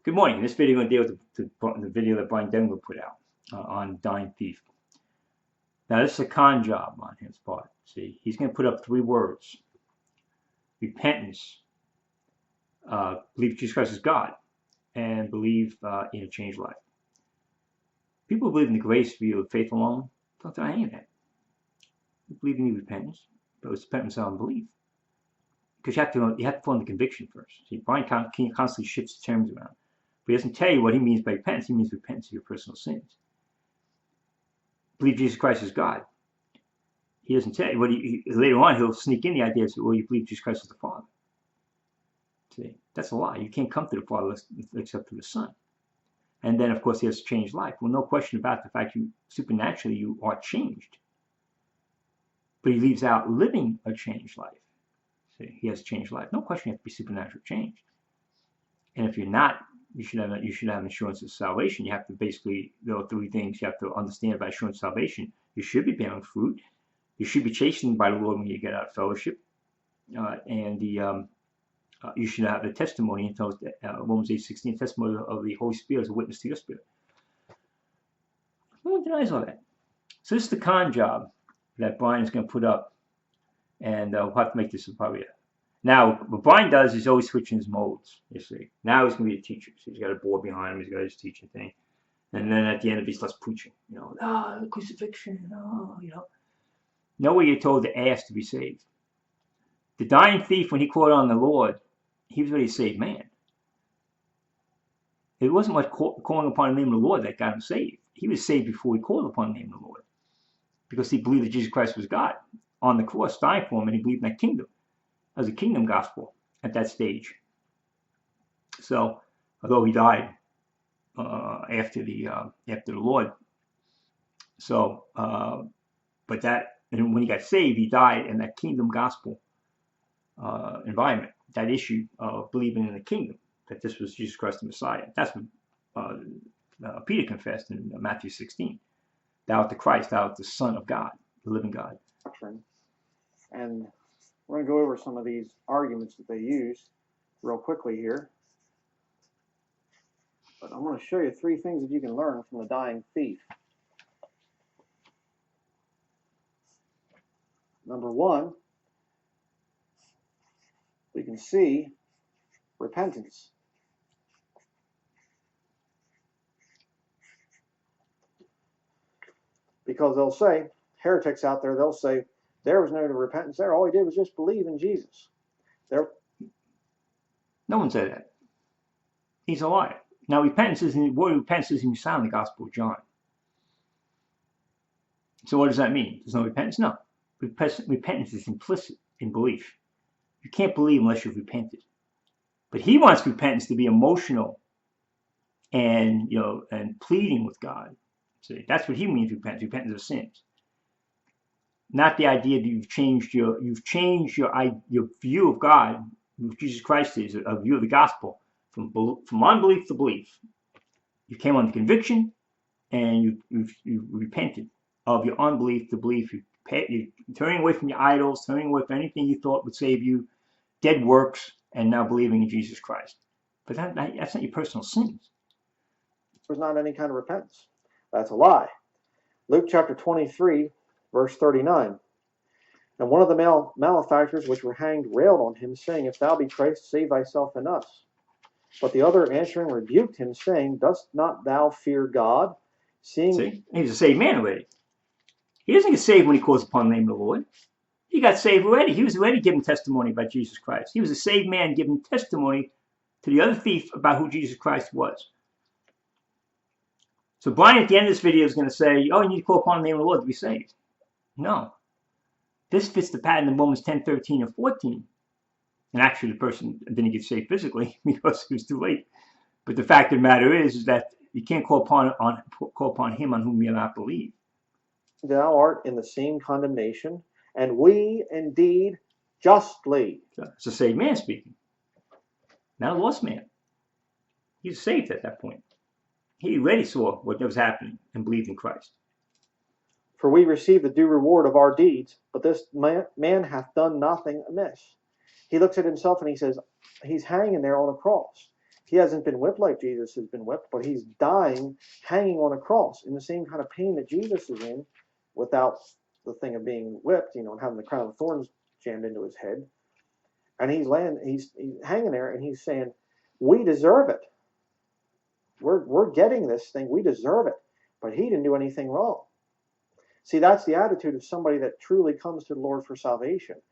Good morning. In this video, I'm going to deal with the video that Bryan Denlinger put out on dying thief. Now, this is a con job on his part. See, he's going to put up 3 words: repentance, believe Jesus Christ is God, and believe in a changed life. People who believe in the grace view of faith alone don't deny any of that. They believe in repentance, but it's repentance on belief. Because you have to form the conviction first. See, Bryan constantly shifts the terms around. But he doesn't tell you what he means by repentance. He means repentance of your personal sins. Believe Jesus Christ is God. He doesn't tell you. Later on, he'll sneak in the idea of, well, you believe Jesus Christ is the Father. See, that's a lie. You can't come to the Father except through the Son. And then, of course, he has changed life. Well, no question about the fact supernaturally you are changed. But he leaves out living a changed life. See, he has changed life. No question you have to be supernaturally changed. And if you're not, you should have assurance of salvation. You have to basically, there are 3 things you have to understand about assurance of salvation. You should be bearing fruit. You should be chastened by the Lord when you get out of fellowship. You should have the testimony until Romans 8:16, testimony of the Holy Spirit as a witness to your spirit. No one denies all that. So this is the con job that Bryan is going to put up, and we'll have to make this probably. Now, what Bryan does is always switching his modes, you see. Now he's going to be a teacher. So he's got a board behind him. He's got his teaching thing. And then at the end of it, he starts preaching. Crucifixion, Nowhere you're told to ask to be saved. The dying thief, when he called on the Lord, he was already a saved man. It wasn't much calling upon the name of the Lord that got him saved. He was saved before he called upon the name of the Lord. Because he believed that Jesus Christ was God on the cross, dying for him, and he believed in that kingdom. As a kingdom gospel at that stage. So, although he died after the Lord, so but and when he got saved, he died in that kingdom gospel environment. That issue of believing in the kingdom, that this was Jesus Christ the Messiah. That's what Peter confessed in Matthew 16. Thou art the Christ, thou art the Son of God, the living God. And we're going to go over some of these arguments that they use real quickly here. But I'm going to show you 3 things that you can learn from the dying thief. Number 1, we can see repentance. Because they'll say, heretics out there, they'll say, there was no repentance there. All he did was just believe in Jesus. No one said that. He's a liar. Now, repentance isn't found in the Gospel of John. So what does that mean? There's no repentance? No. Repentance is implicit in belief. You can't believe unless you've repented. But he wants repentance to be emotional and pleading with God. See, that's what he means repentance of sins. Not the idea that you've changed your view of God, who Jesus Christ is, a view of the gospel, from unbelief to belief. You came under conviction, and you repented of your unbelief to belief. You're turning away from your idols, turning away from anything you thought would save you, dead works, and now believing in Jesus Christ. But that's not your personal sins. There's not any kind of repentance. That's a lie. Luke chapter 23, verse 39. And one of the malefactors which were hanged railed on him, saying, If thou be Christ, save thyself and us. But the other answering rebuked him, saying, Dost not thou fear God? See, he's a saved man already. He doesn't get saved when he calls upon the name of the Lord. He got saved already. He was already giving testimony about Jesus Christ. He was a saved man giving testimony to the other thief about who Jesus Christ was. So Bryan at the end of this video is going to say, oh, you need to call upon the name of the Lord to be saved. No. This fits the pattern in Romans 10, 13, and 14. And actually the person didn't get saved physically because it was too late. But the fact of the matter is that you can't call upon him on whom you not believe. Thou art in the same condemnation, and we indeed justly. It's a saved man speaking. Not a lost man. He's saved at that point. He already saw what was happening and believed in Christ. For we receive the due reward of our deeds, but this man hath done nothing amiss. He looks at himself and he says, he's hanging there on a cross. He hasn't been whipped like Jesus has been whipped, but he's dying, hanging on a cross in the same kind of pain that Jesus is in, without the thing of being whipped, and having the crown of thorns jammed into his head. And he's hanging there, and he's saying, "We deserve it. We're getting this thing. We deserve it." But he didn't do anything wrong. See, that's the attitude of somebody that truly comes to the Lord for salvation.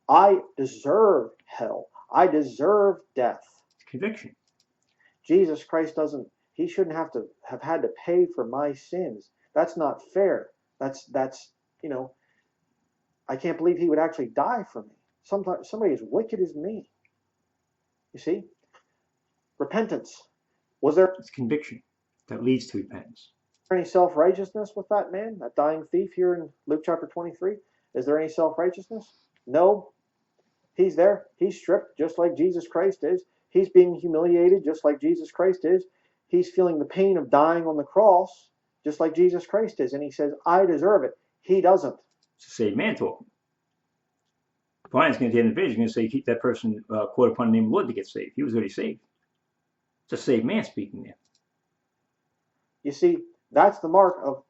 I deserve hell. I deserve death. It's conviction. Jesus Christ he shouldn't have had to pay for my sins. That's not fair. That's I can't believe he would actually die for me. Somebody as wicked as me. You see? Repentance. Was there It's conviction that leads to repentance. any self-righteousness with that man, that dying thief here in Luke chapter 23? Is there any self-righteousness? No. He's there. He's stripped just like Jesus Christ is. He's being humiliated just like Jesus Christ is. He's feeling the pain of dying on the cross just like Jesus Christ is. And he says, I deserve it. He doesn't. It's a saved man talking. Bryan's going to the end of the video, he's going to say, keep that person called upon the name of the Lord to get saved. He was already saved. It's a saved man speaking there. You see, that's the mark of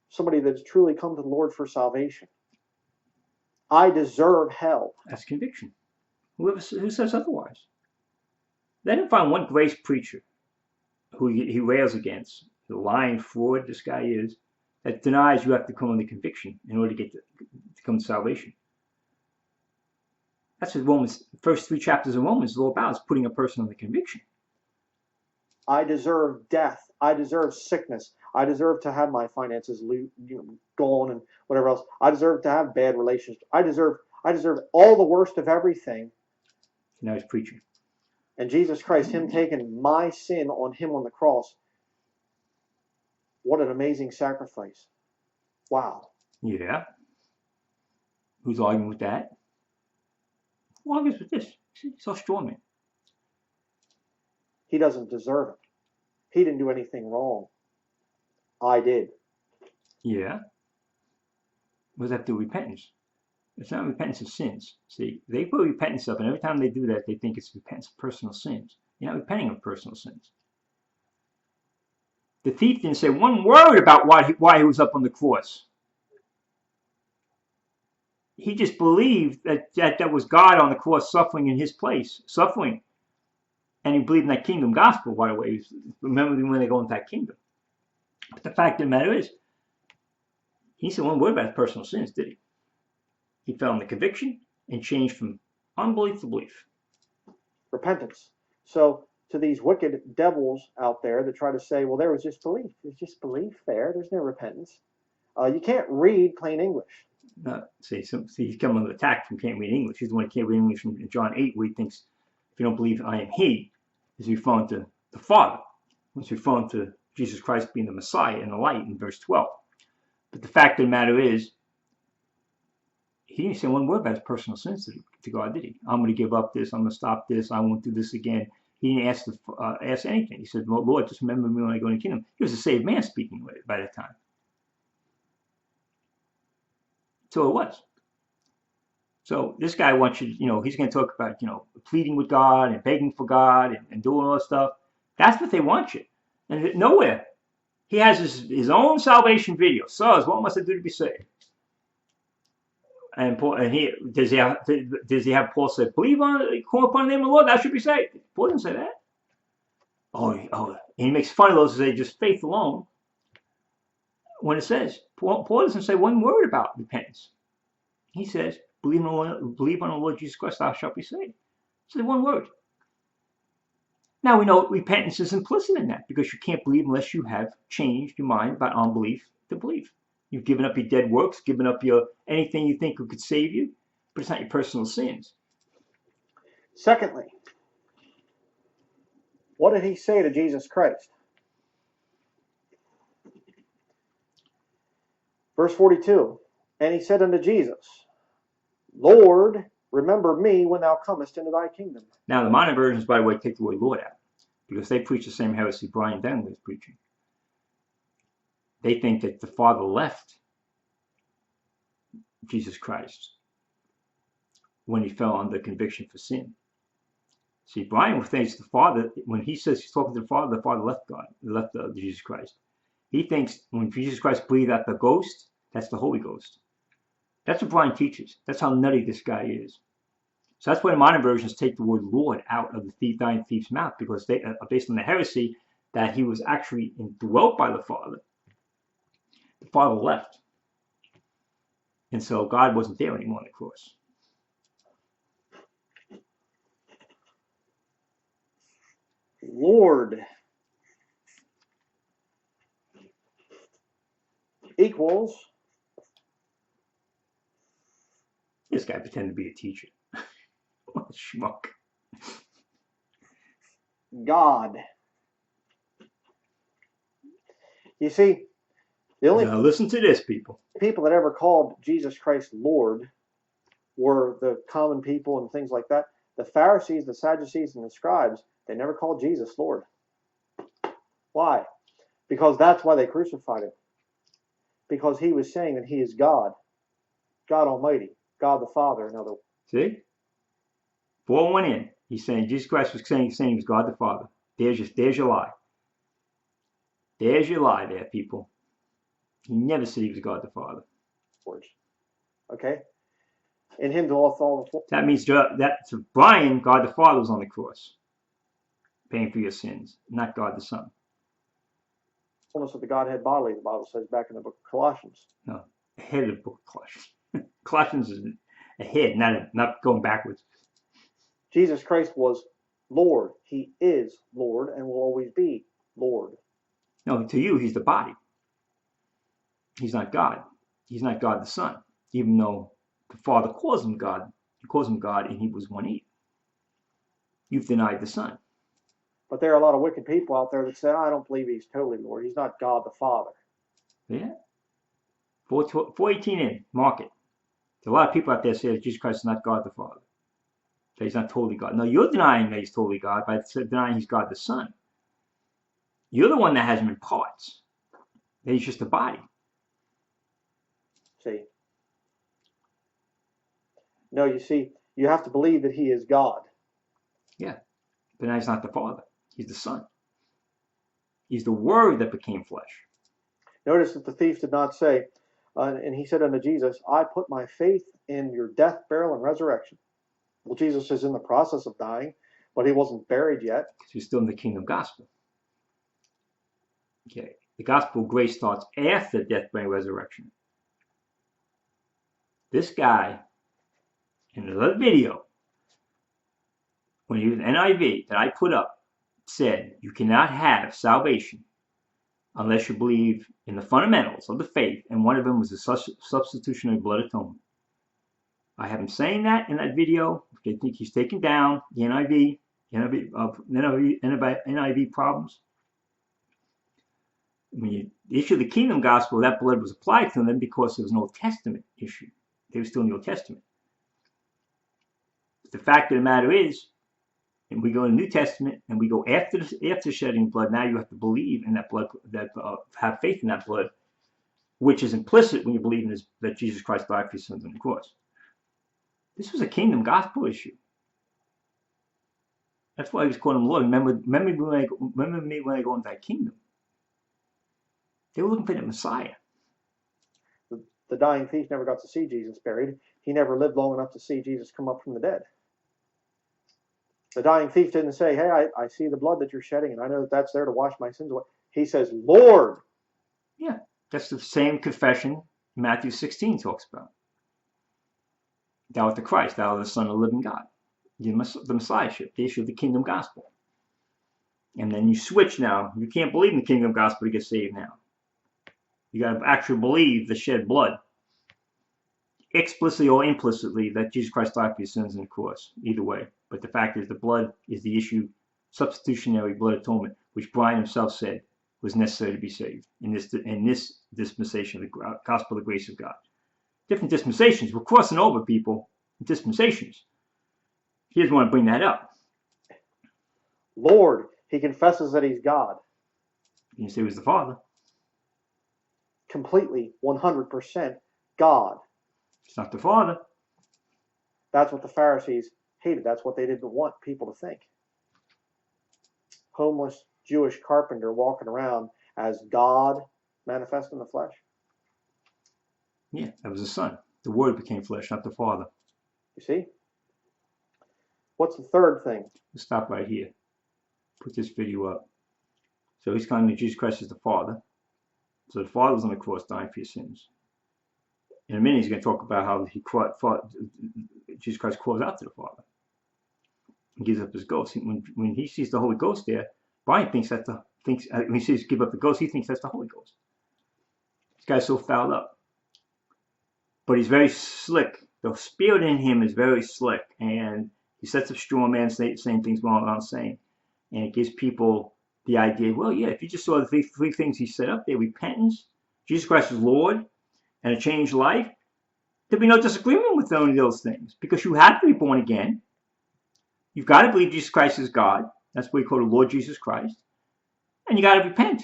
somebody that's truly come to the Lord for salvation. I deserve hell. That's conviction. Who says otherwise? They didn't find one grace preacher who he rails against, the lying fraud this guy is, that denies you have to come under conviction in order to come to salvation. That's what Romans, the first 3 chapters of Romans is all about, is putting a person under conviction. I deserve death. I deserve sickness. I deserve to have my finances gone and whatever else. I deserve to have bad relations. I deserve all the worst of everything. Now he's preaching. And Jesus Christ, him taking my sin on him on the cross. What an amazing sacrifice. Wow. Yeah. Who's arguing with that? Who argues with this? He's so strong, man. He doesn't deserve it. He didn't do anything wrong. I did. Yeah. What does that do with repentance? It's not repentance of sins. See, they put repentance up, and every time they do that, they think it's repentance of personal sins. You're not repenting of personal sins. The thief didn't say one word about why he was up on the cross. He just believed that was God on the cross suffering in his place, suffering. And he believed in that kingdom gospel, by the way. Remember when they go into that kingdom. But the fact of the matter is, he said one word about his personal sins, did he? He fell into conviction and changed from unbelief to belief. Repentance. So to these wicked devils out there that try to say, well, there was just belief. There's just belief there. There's no repentance. You can't read plain English. See, he's coming under attack from can't read English. He's the one who can't read English in John 8, where he thinks, if you don't believe I am he, is referring to the Father. It's referring to Jesus Christ being the Messiah and the light in verse 12. But the fact of the matter is, he didn't say one word about his personal sins to God, did he? I'm going to give up this. I'm going to stop this. I won't do this again. He didn't ask anything. He said, well, Lord, just remember me when I go into the kingdom. He was a saved man speaking by that time. So it was. So this guy wants you, he's going to talk about, pleading with God and begging for God and doing all that stuff. That's what they want you. And nowhere. He has his own salvation video. Sirs, what must I do to be saved? And Paul, does he have Paul say, call upon the name of the Lord, thou should be saved? Paul didn't say that. Oh, and he makes fun of those who say just faith alone. When it says, Paul doesn't say one word about repentance. He says, believe on the Lord Jesus Christ, thou shalt be saved. So one word. Now we know repentance is implicit in that, because you can't believe unless you have changed your mind about unbelief to belief. You've given up your dead works, given up your anything you think could save you, but it's not your personal sins. Secondly, what did he say to Jesus Christ? Verse 42, and he said unto Jesus, Lord, remember me when thou comest into thy kingdom. Now the modern versions, by the way, take the word Lord out, because they preach the same heresy Bryan Denlinger is preaching. They think that the Father left Jesus Christ when he fell under conviction for sin. See, Bryan thinks the Father, when he says he's talking to the Father left God, left Jesus Christ. He thinks when Jesus Christ breathed out the ghost, that's the Holy Ghost. That's what Bryan teaches. That's how nutty this guy is. So that's why the modern versions take the word Lord out of the dying thief's mouth, because they are based on the heresy that he was actually indwelt by the Father. The Father left. And so God wasn't there anymore on the cross. Lord equals This guy pretended to be a teacher. What a schmuck. God. You see, the only Now listen to this, people. people that ever called Jesus Christ Lord were the common people and things like that. The Pharisees, the Sadducees, and the scribes, they never called Jesus Lord. Why? Because that's why they crucified him. Because he was saying that he is God, God Almighty, God the Father, in other words. See? 4 went in. He's saying Jesus Christ was saying he was God the Father. There's your lie. There's your lie there, people. He never said he was God the Father. Okay? In him dwelleth all the. That means that to Bryan, God the Father was on the cross, paying for your sins, not God the Son. Fullness of the Godhead bodily, the Bible says back in the book of Colossians. No, ahead of the book of Colossians. Colossians is ahead, not going backwards. Jesus Christ was Lord. He is Lord and will always be Lord. No, to you, he's the body. He's not God. He's not God the Son, even though the Father calls him God. He calls him God in Hebrews 1:8. You've denied the Son. But there are a lot of wicked people out there that say, I don't believe he's totally Lord. He's not God the Father. Yeah. 4:18 in, mark it. There's a lot of people out there say that Jesus Christ is not God the Father. That he's not totally God. No, you're denying that he's totally God by denying he's God the Son. You're the one that has him in parts. That he's just a body. See? No, you see, you have to believe that he is God. Yeah. But now he's not the Father. He's the Son. He's the Word that became flesh. Notice that the thief did not say, and he said unto Jesus, I put my faith in your death, burial, and resurrection. Well, Jesus is in the process of dying, but he wasn't buried yet. Because he's still in the kingdom gospel. Okay. The gospel of grace starts after death, burial, resurrection. This guy, in another video, when he was NIV that I put up, said you cannot have salvation unless you believe in the fundamentals of the faith, and one of them was the substitutionary blood atonement. I have him saying that in that video. I think he's taken down the NIV problems. When you issue the kingdom gospel, that blood was applied to them because there was an Old Testament issue. They were still in the Old Testament. But the fact of the matter is, and we go in the New Testament, and we go after shedding blood. Now you have to believe in that blood, have faith in that blood, which is implicit when you believe in that Jesus Christ died for your sins on the cross. This was a kingdom gospel issue. That's why he was calling him Lord. Remember me when I go into that kingdom. They were looking for the Messiah. The dying thief never got to see Jesus buried. He never lived long enough to see Jesus come up from the dead. The dying thief didn't say, hey, I see the blood that you're shedding, and I know that that's there to wash my sins away. He says, Lord. Yeah, that's the same confession Matthew 16 talks about. Thou art the Christ, thou art the Son of the living God. The Messiahship, the issue of the kingdom gospel. And then you switch now. You can't believe in the kingdom gospel to get saved now. You got to actually believe the shed blood, explicitly or implicitly, that Jesus Christ died for your sins on the cross. Either way. But the fact is, the blood is the issue, substitutionary blood atonement, which Bryan himself said was necessary to be saved in this dispensation of the gospel of the grace of God. Different dispensations. We're crossing over, people, dispensations. He doesn't want to bring that up. Lord. He confesses that he's God. You say he was the Father. Completely, 100% God. It's not the Father. That's what the Pharisees hated. That's what they didn't want people to think. homeless Jewish carpenter walking around as God manifest in the flesh? Yeah, that was the Son. The Word became flesh, not the Father. You see? What's the third thing? Let's stop right here. Put this video up. So he's claiming that Jesus Christ is the Father. So the Father was on the cross dying for your sins. In a minute, he's going to talk about how Jesus Christ calls out to the Father. He gives up his ghost. When he sees the Holy Ghost there, Bryan thinks when he sees give up the ghost, he thinks that's the Holy Ghost. This guy's so fouled up. But he's very slick. The spirit in him is very slick. And he sets up straw man saying things while I'm saying. And it gives people the idea, well, yeah, if you just saw the three things he set up there, repentance, Jesus Christ is Lord, and a changed life, there'd be no disagreement with any of those things. Because you have to be born again. You've got to believe Jesus Christ is God. That's what we call the Lord Jesus Christ. And you got to repent.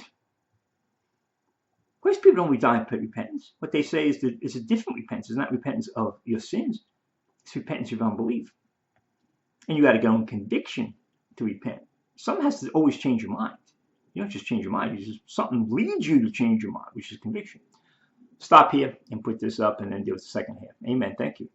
Most people don't die in repentance. What they say is that it's a different repentance. It's not repentance of your sins. It's repentance of unbelief. And you got to go on conviction to repent. Something has to always change your mind. You don't just change your mind. Something leads you to change your mind, which is conviction. Stop here and put this up and then deal with the second half. Amen. Thank you.